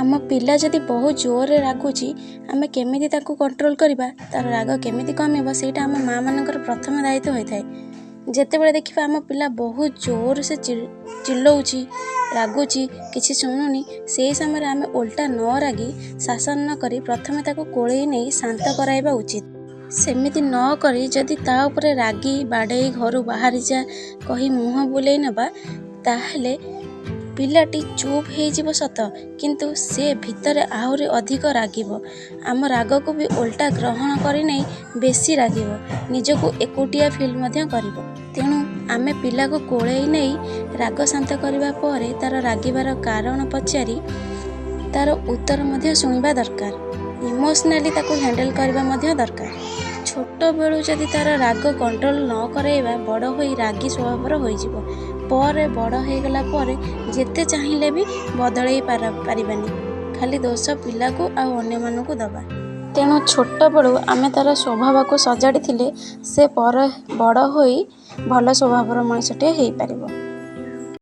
आम पिला जदि बहुत जोर रागुची आम केमिति ताकू कंट्रोल करवा तार राग केमिति कमेब सेटा आम माँ मानकर प्रथम दायित्व होता है। जेतेबेले देखिबा आम पिला बहुत जोर से चिल्लाउची रागुची किछि शुणुनी से समय आम उल्टा न रागी शासन न करी प्रथमे ताकू कोळेई नहीं शांत कराइबा उचित। सेमिति न करी जदि ता उपरे रागी बाड़े घर बाहरी जा कही मुँह बुलेई नबा ताहले पिलाटी चुप हो सत किंतु से भितर आहरी अधिक रागिब। आम राग को भी उल्टा ग्रहण करी नहीं बेसी रागिब निजको एकुटिया फील मध्य करिब। तेणु आमे पिला को कोळेई नहीं राग शांत करिबा परे तार रागिबार कारण पचारि तार उत्तर मध्य सुनिबा दरकार। इमोशनाली ताको हैंडल करबा मध्य दरकार। छोट बेलू जदि तार राग कंट्रोल न कराइबा बड़ होई रागी स्वभावर होइजिबो पर बड़ हो गला पर जेते चाहिए भी बदलई पारिबानी खाली दोष पिला को आ अन्य मानकु दबा। तेणु छोट बेलू आमे तार स्वभाव को सजाड़ी थिले से पर बड़ होई भल स्वभावर मनुष्यटे हेई पारिबो।